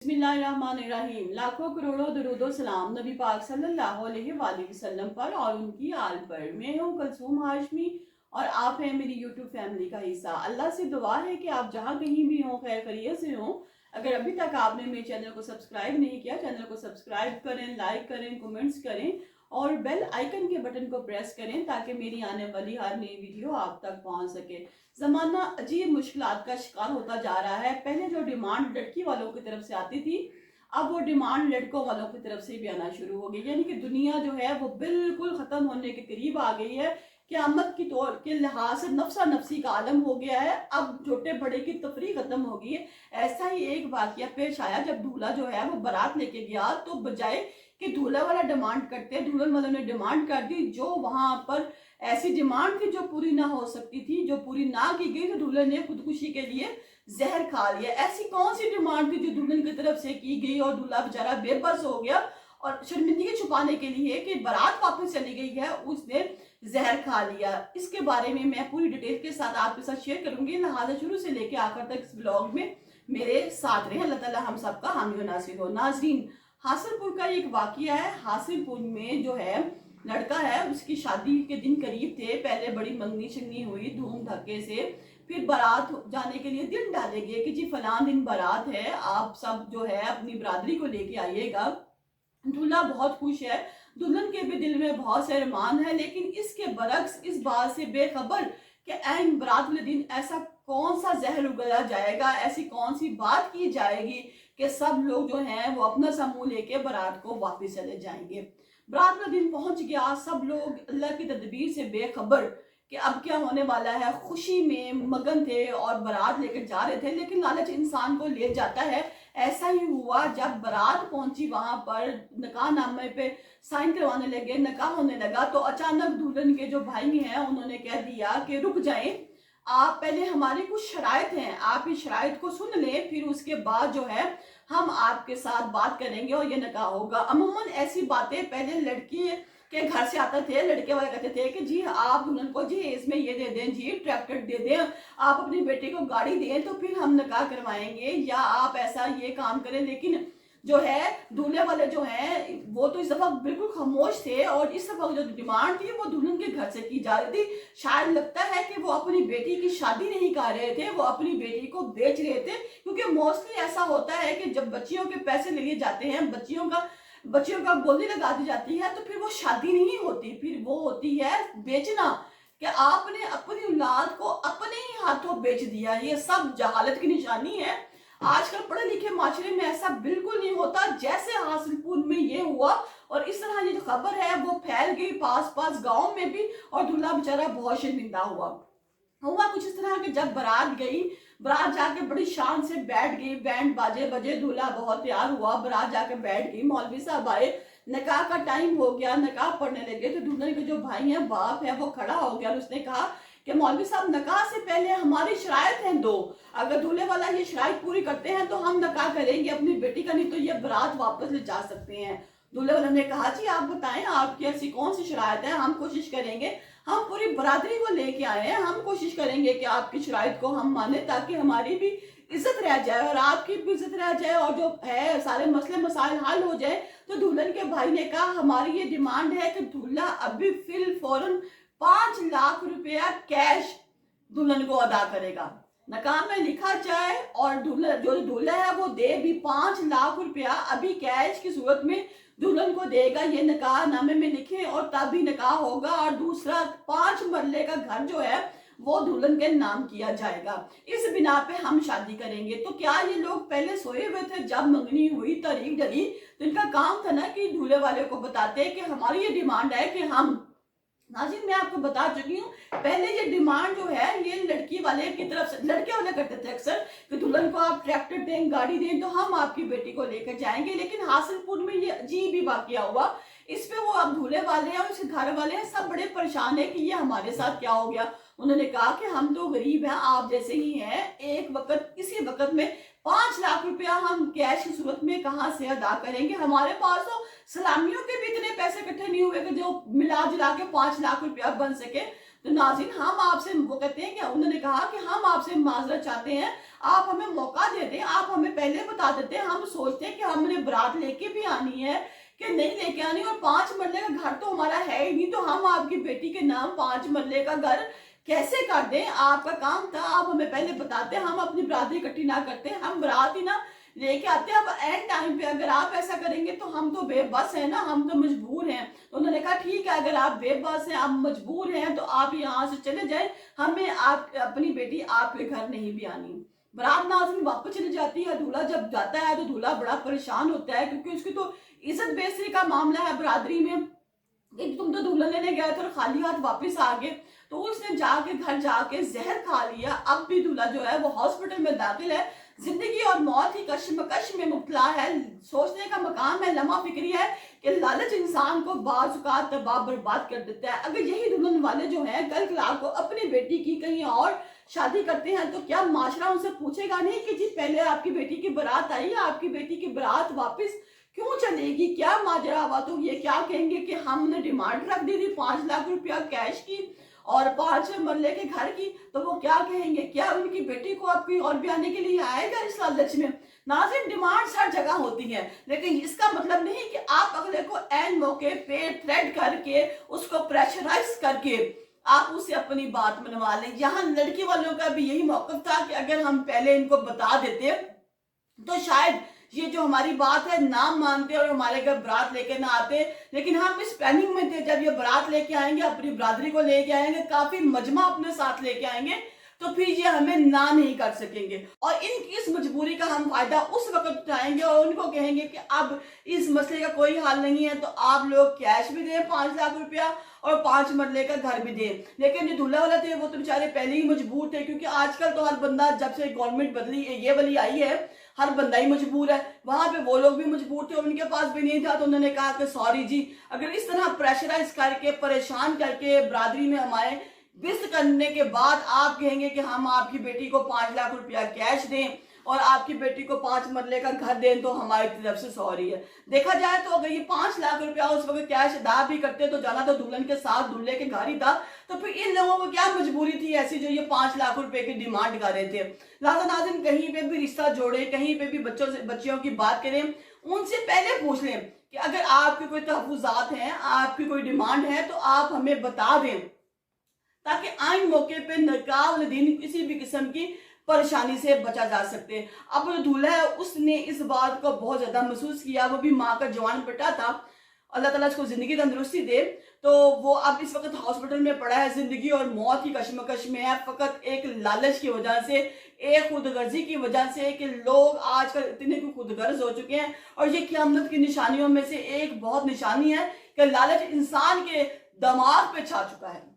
बिस्मिल्लाहिर्रहमानिर्रहीम। लाखों करोड़ों दरूदो सलाम नबी पाक सल्लल्लाहु अलैहि वसल्लम पर और उनकी आल पर। मैं हूँ कुलसूम हाशमी और आप हैं मेरी यूट्यूब फैमिली का हिस्सा। अल्लाह से दुआ है कि आप जहाँ कहीं भी हों, खैर खैरियत से हों। अगर अभी तक आपने मेरे चैनल को सब्सक्राइब नहीं किया, चैनल को सब्सक्राइब करें, लाइक करें, कमेंट्स करें और बेल आइकन के बटन को प्रेस करें ताकि मेरी आने वाली हर नई वीडियो आप तक पहुंच सके। ज़माना अजीब मुश्किलात का शिकार होता जा रहा है। पहले जो डिमांड लड़की वालों की तरफ से आती थी, अब वो डिमांड लड़कों वालों की तरफ से भी आना शुरू हो गई। यानी कि दुनिया जो है वो बिल्कुल ख़त्म होने के करीब आ गई है। क़यामत की तौर के लिहाज से नफ्सा नफसी का आलम हो गया है। अब छोटे बड़े की तफरी ख़त्म हो गई है। ऐसा ही एक वाक़या पेश आया जब दूल्हा जो है वो बारात लेके गया, तो बजाय कि दूल्हा वाला डिमांड करते, दुल्हन वालों ने डिमांड कर दी जो वहां पर ऐसी डिमांड थी जो पूरी ना हो सकती थी, जो पूरी ना की गई, तो दुल्हन ने खुदकुशी के लिए जहर खा लिया। ऐसी कौन सी डिमांड थी जो दुल्हन की तरफ से की गई और दूल्हा बेचारा बेबस हो गया और शर्मिंदगी छुपाने के लिए कि बारात वापस चली गई है, उसने जहर खा लिया। इसके बारे में मैं पूरी डिटेल के साथ आपके साथ शेयर करूंगी, लिहाजा शुरू से लेकर आखिर तक इस ब्लॉग में मेरे साथ रहे। अल्लाह ताला हम सबका हामी नासिर हो। नाजरीन, हासिलपुर का एक वाकया है। हासिलपुर में जो है लड़का है, उसकी शादी के दिन करीब थे। पहले बड़ी मंगनी शंगनी हुई धूम धक्के से, फिर बारात जाने के लिए दिन डाले गए कि जी फलां दिन बारात है, आप सब जो है अपनी बरादरी को लेके आइएगा। दूल्हा बहुत खुश है, दुल्हन के भी दिल में बहुत से अरमान है, लेकिन इसके बरक्स इस बात से बेखबर कि ऐन बारात वाले दिन ऐसा कौन सा जहर उगला जाएगा, ऐसी कौन सी बात की जाएगी कि सब लोग जो हैं वो अपना समूह लेके बारात को वापस चले जाएंगे। बारात का दिन पहुंच गया, सब लोग अल्लाह की तदबीर से बेखबर कि अब क्या होने वाला है, खुशी में मगन थे और बारात लेकर जा रहे थे, लेकिन लालच इंसान को ले जाता है। ऐसा ही हुआ, जब बारात पहुंची वहां पर निकाह नामे पे साइन करवाने लगे, निकाह होने लगा, तो अचानक दुल्हन के जो भाई हैं उन्होंने कह दिया कि रुक जाएं, आप पहले हमारी कुछ शराइत हैं, आप इस शराइत को सुन लें, फिर उसके बाद जो है हम आपके साथ बात करेंगे और ये निकाह होगा। अमूमन ऐसी बातें पहले लड़की के घर से आते थे, लड़के वाले कहते थे कि जी आप दुल्हन को जी इसमें ये दे दें, जी ट्रैक्टर दे दें, आप अपनी बेटी को गाड़ी दें तो फिर हम निकाह करवाएंगे, या आप ऐसा ये काम करें। लेकिन जो है दूल्हे वाले जो हैं वो तो इस दफा बिल्कुल खामोश थे और इस दफा जो डिमांड थी वो दुल्हन के घर से की जा रही थी। शायद लगता है कि वो अपनी बेटी की शादी नहीं कर रहे थे, वो अपनी बेटी को बेच रहे थे, क्योंकि मोस्टली ऐसा होता है कि जब बच्चियों के पैसे लिए जाते हैं, बच्चियों का बोली लगा दी जाती है, तो फिर वो शादी नहीं होती, फिर वो होती है बेचना, कि आपने अपनी औलाद को अपने ही हाथों बेच दिया। ये सब जहालत की निशानी है। आजकल पढ़े लिखे माशरे में ऐसा बिल्कुल नहीं होता जैसे हासिलपुर में ये हुआ, और इस तरह ये जो खबर है वो फैल गई पास पास गांव में भी, और दूल्हा बेचारा बहुत शर्मिंदा हुआ कुछ इस तरह के। जब बारात गई, बारात जाके बड़ी शान से बैठ गई, बैंड बाजे बजे, दूल्हा बहुत तैयार हुआ, बारात जाके बैठ गई, मौलवी साहब आए, निकाह का टाइम हो गया, निकाह पढ़ने लगे, तो दूल्हे के जो भाई है, बाप है, वो खड़ा हो गया और उसने कहा कि मौलवी साहब निकाह से पहले हमारी शराइत हैं दो, अगर दूल्हे वाला ये शराइत पूरी करते हैं तो हम निकाह करेंगे अपनी बेटी का, नहीं तो ये बारात वापस ले जा सकते हैं। दूल्हे वाले ने कहा जी आप बताएं आपकी ऐसी कौन सी शराइत है, हम कोशिश करेंगे, हम पूरी बरादरी को लेके आए हैं, हम कोशिश करेंगे कि आपकी शराइत को हम माने ताकि हमारी भी इज्जत रह जाए और आपकी भी इज्जत रह जाए और जो है सारे मसले मसाइल हल हो जाए। तो दुल्हन के भाई ने कहा हमारी ये डिमांड है कि दूल्हा अभी फौरन 5 लाख रुपया कैश दुल्हन को अदा करेगा, नकाम में लिखा जाए और दूल्हा है वो दे भी 5 लाख रुपया अभी कैश की सूरत में दुल्हन को देगा, ये निकाह नामे में लिखे और तभी निकाह होगा। और दूसरा 5 मरले का घर जो है वो दुल्हन के नाम किया जाएगा, इस बिना पे हम शादी करेंगे। तो क्या ये लोग पहले सोए हुए थे जब मंगनी हुई, तारीख डली, तो इनका काम था ना कि दूल्हे वाले को बताते कि हमारी ये डिमांड है कि हम, नाज़रीन मैं आपको बता चुकी हूँ, पहले ये डिमांड जो है ये लड़की वाले की तरफ से, लड़के वाले करते थे अक्सर कि दुल्हन को आप ट्रैक्टर दें, गाड़ी दें तो हम आपकी बेटी को लेकर जाएंगे। लेकिन हासिलपुर में ये अजीब ही वाकया हुआ, इस पे वो अब दूल्हे वाले हैं और उसके घर वाले हैं सब बड़े परेशान है कि ये हमारे साथ क्या हो गया। उन्होंने कहा कि हम तो गरीब हैं, आप जैसे ही हैं, एक वक्त किसी वक्त में 5 लाख रुपया हम कैश की सूरत में कहाँ से अदा करेंगे, हमारे पास तो सलामियों के भी इतने पैसे इकट्ठे नहीं हुए कि जो मिला जुला के 5 लाख रुपया बन सके। तो नाज़रीन, हम आपसे, वो कहते हैं कि उन्होंने कहा कि हम आपसे माजरत चाहते हैं, आप हमें मौका दे दें, आप हमें पहले बता देते हैं, हम सोचते हैं कि हमने बारात लेके भी आनी है कि नहीं लेके आनी, और 5 मरले का घर तो हमारा है ही नहीं, तो हम आपकी बेटी के नाम 5 मरले का घर कैसे कर दें। आपका काम था, आप हमें पहले बताते, हम अपनी बरात इकट्ठी ना करते, हम बारात ही ना लेके आते। अब एंड टाइम पे अगर आप ऐसा करेंगे तो हम तो बेबस हैं ना, हम तो मजबूर हैं। तो उन्होंने कहा ठीक है, अगर आप बेबस हैं, आप मजबूर हैं, तो आप यहाँ से चले जाएं, हमें आप अपनी बेटी आपके घर नहीं भी आनी। बारात नाज़रीन वापस चली जाती है। दूल्हा जब जाता है तो दूल्हा बड़ा परेशान होता है, क्योंकि उसकी तो इज्जत बेइज्जती का मामला है बरादरी में कि तुम तो दुल्हन लेने गए थे और खाली हाथ वापस आ गए। तो उसने जाके घर जाके जहर खा लिया। अब भी दूल्हा जो है वो हॉस्पिटल में दाखिल है, जिंदगी और मौत की कश्मकश में मुब्तला है। सोचने का मकाम है, लम्हा फिक्री है कि लालच इंसान को बाज़-औक़ात तबाह बर्बाद कर देता है। अगर यही दुल्हन वाले जो हैं कल को अपनी बेटी की कहीं और शादी करते हैं तो क्या माशरा उनसे पूछेगा नहीं कि जी पहले आपकी बेटी की बारात आई, आपकी बेटी की बारात वापस क्यों चलेगी, क्या माजरा हुआ। तो ये क्या कहेंगे कि हमने डिमांड रख दी थी 5 लाख रुपया कैश की और 5 मरले के घर की, तो वो क्या कहेंगे, क्या उनकी बेटी को अब कोई और ब्याने के लिए आएगा इस लालच में। नाज़रीन, डिमांड्स हर जगह होती हैं, लेकिन इसका मतलब नहीं कि आप अगले को एन मौके पे थ्रेट करके, उसको प्रेशराइज करके आप उससे अपनी बात मनवा लें। यहाँ लड़की वालों का भी यही मौक़िफ़ था कि अगर हम पहले इनको बता देते तो शायद ये जो हमारी बात है ना मानते और हमारे घर बारात लेके ना आते। लेकिन हम इस प्लानिंग में थे, जब ये बारात लेके आएंगे, अपनी बरादरी को लेके आएंगे, काफी मजमा अपने साथ लेके आएंगे, तो फिर ये हमें ना नहीं कर सकेंगे और इनकी इस मजबूरी का हम फायदा उस वक्त उठाएंगे और उनको कहेंगे कि अब इस मसले का कोई हल नहीं है, तो आप लोग कैश भी दें 5 लाख रुपया और 5 मरले का घर भी दें। लेकिन जो दूल्हा वाला थे वो तो बेचारे पहले ही मजबूर थे, क्योंकि आजकल तो हर बंदा, जब से गवर्नमेंट बदली, ये वाली आई है, हर बंदा ही मजबूर है। वहां पे वो लोग भी मजबूर थे, उनके पास भी नहीं था, तो उन्होंने कहा कि सॉरी जी, अगर इस तरह प्रेशराइज करके, परेशान करके बरादरी में हमारे विस्त करने के बाद आप कहेंगे कि हम आपकी बेटी को 5 लाख रुपया कैश दें और आपकी बेटी को 5 मरले का घर दें, तो हमारी तरफ से सॉरी है। देखा जाए तो अगर ये 5 लाख रुपया उस वक्त कैश अदा भी करते तो जाना तो दुल्हन के साथ दूल्हे के घर ही था, तो फिर इन लोगों को क्या मजबूरी थी ऐसी जो ये 5 लाख रुपए की डिमांड कर रहे थे। लिहाजा नाज़रीन, कहीं पे भी रिश्ता जोड़े, कहीं पे भी बच्चियों की बात करें, उनसे पहले पूछ लें कि अगर आपके कोई तहफ़्फ़ुज़ात हैं, आपकी कोई डिमांड है, तो आप हमें बता दें, ताकि आइन मौके पे निकाह वाले दिन किसी भी किस्म की परेशानी से बचा जा सके। अब जो दूल्हा है उसने इस बात को बहुत ज्यादा महसूस किया, वो भी माँ का जवान बेटा था, अल्लाह ताला उसको जिंदगी तंदुरुस्ती दे, तो वो अब इस वक्त हॉस्पिटल में पड़ा है, जिंदगी और मौत की कश्मकश में है, फकत एक लालच की वजह से, एक खुदगर्जी की वजह से कि लोग आजकल इतने खुदगर्ज हो चुके हैं। और ये क़यामत की निशानियों में से एक बहुत निशानी है कि लालच इंसान के दिमाग पे छा चुका है।